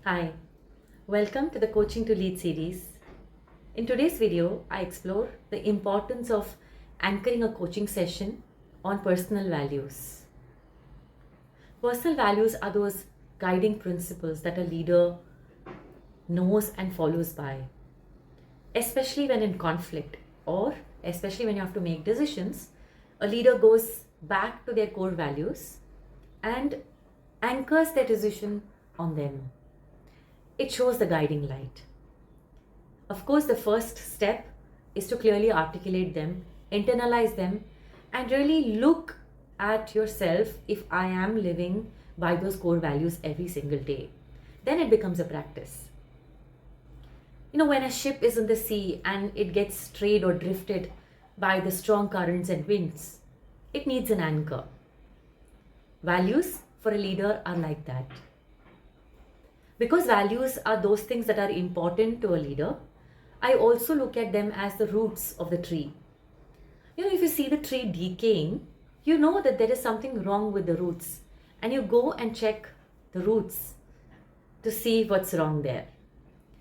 Hi, welcome to the Coaching to Lead series. In today's video, I explore the importance of anchoring a coaching session on personal values. Personal values are those guiding principles that a leader knows and follows by, especially when in conflict or especially when you have to make decisions. A leader goes back to their core values and anchors their decision on them. It shows the guiding light. Of course, the first step is to clearly articulate them, internalize them, and really look at yourself if I am living by those core values every single day. Then it becomes a practice. When a ship is in the sea and it gets strayed or drifted by the strong currents and winds, it needs an anchor. Values for a leader are like that. Because values are those things that are important to a leader, I also look at them as the roots of the tree. If you see the tree decaying, you know that there is something wrong with the roots, and you go and check the roots to see what's wrong there.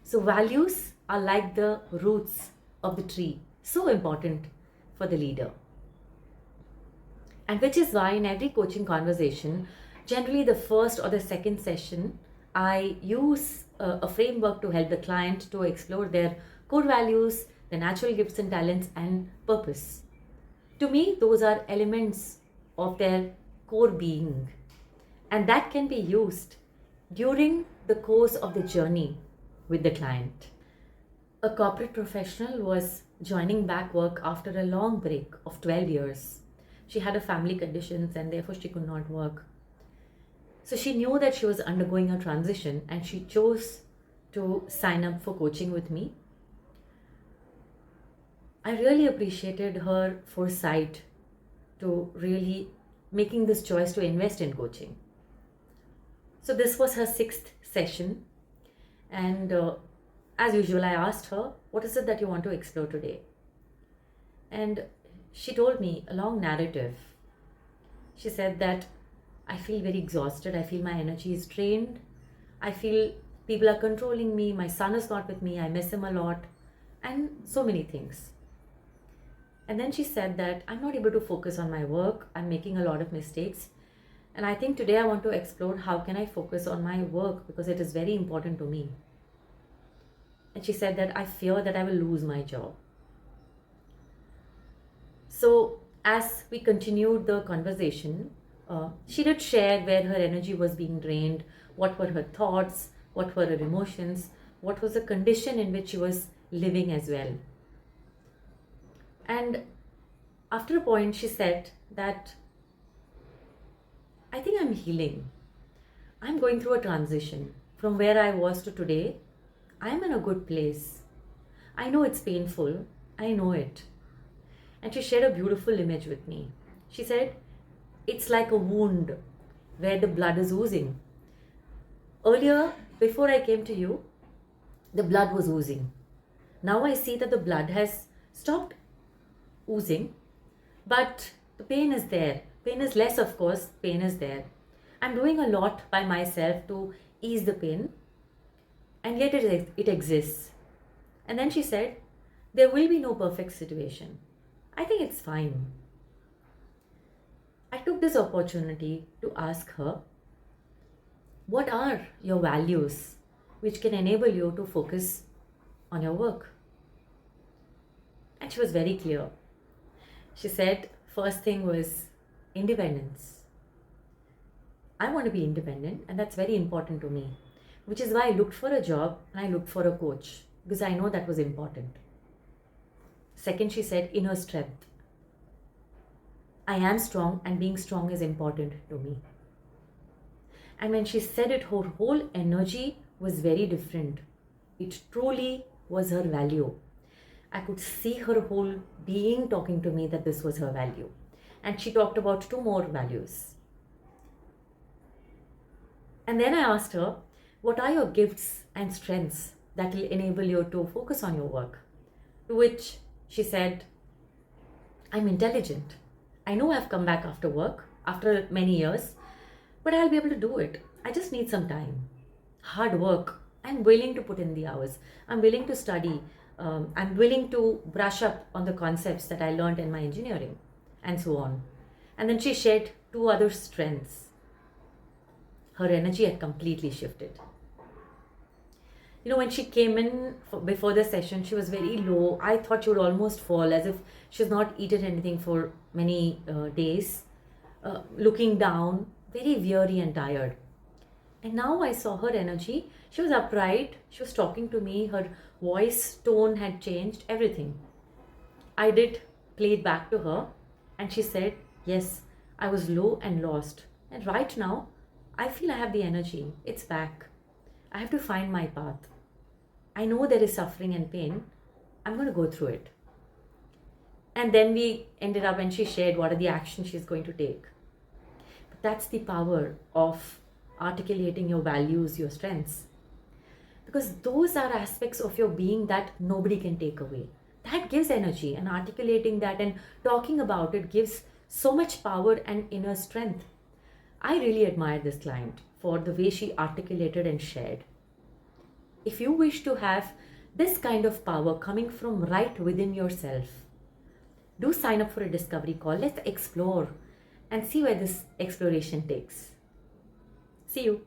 So, values are like the roots of the tree, so important for the leader. And which is why in every coaching conversation, generally the first or the second session, I use a framework to help the client to explore their core values, their natural gifts and talents, and purpose. To me, those are elements of their core being, and that can be used during the course of the journey with the client. A corporate professional was joining back work after a long break of 12 years. She had a family conditions and therefore she could not work. So she knew that she was undergoing a transition and she chose to sign up for coaching with me. I really appreciated her foresight to really making this choice to invest in coaching. So this was her sixth session, and as usual, I asked her, "What is it that you want to explore today?" And she told me a long narrative. She said that I feel very exhausted, I feel my energy is drained, I feel people are controlling me, my son is not with me, I miss him a lot, and so many things. And then she said that I'm not able to focus on my work, I'm making a lot of mistakes. And I think today I want to explore how can I focus on my work because it is very important to me. And she said that I fear that I will lose my job. So as we continued the conversation, she did share where her energy was being drained, what were her thoughts, what were her emotions, what was the condition in which she was living as well. And after a point, she said that I think I'm healing. I'm going through a transition from where I was to today. I'm in a good place. I know it's painful. I know it. And she shared a beautiful image with me. She said, it's like a wound where the blood is oozing. Earlier, before I came to you, the blood was oozing. Now I see that the blood has stopped oozing, but the pain is there. Pain is less, of course, pain is there. I'm doing a lot by myself to ease the pain, and yet it exists. And then she said, there will be no perfect situation. I think it's fine. I took this opportunity to ask her, what are your values which can enable you to focus on your work? And she was very clear. She said, first thing was independence. I want to be independent, and that's very important to me, which is why I looked for a job and I looked for a coach because I know that was important. Second, she said, inner strength. I am strong, and being strong is important to me. And when she said it, her whole energy was very different. It truly was her value. I could see her whole being talking to me that this was her value. And she talked about two more values. And then I asked her, what are your gifts and strengths that will enable you to focus on your work? To which she said, I'm intelligent. I know I've come back after work, after many years, but I'll be able to do it. I just need some time. hard work. I'm willing to put in the hours. I'm willing to study. I'm willing to brush up on the concepts that I learned in my engineering, and so on. And then she shared two other strengths. Her energy had completely shifted. When she came in before the session, she was very low. I thought she would almost fall, as if she's not eaten anything for many days, looking down, very weary and tired. And now I saw her energy. She was upright. She was talking to me. Her voice tone had changed, everything. I did play it back to her, and she said, yes, I was low and lost. And right now, I feel I have the energy. It's back. I have to find my path. I know there is suffering and pain. I'm going to go through it. And then we ended up, and she shared what are the actions she's going to take. But that's the power of articulating your values, your strengths. Because those are aspects of your being that nobody can take away. That gives energy, and articulating that and talking about it gives so much power and inner strength. I really admire this client for the way she articulated and shared. If you wish to have this kind of power coming from right within yourself, do sign up for a discovery call. Let's explore and see where this exploration takes. See you.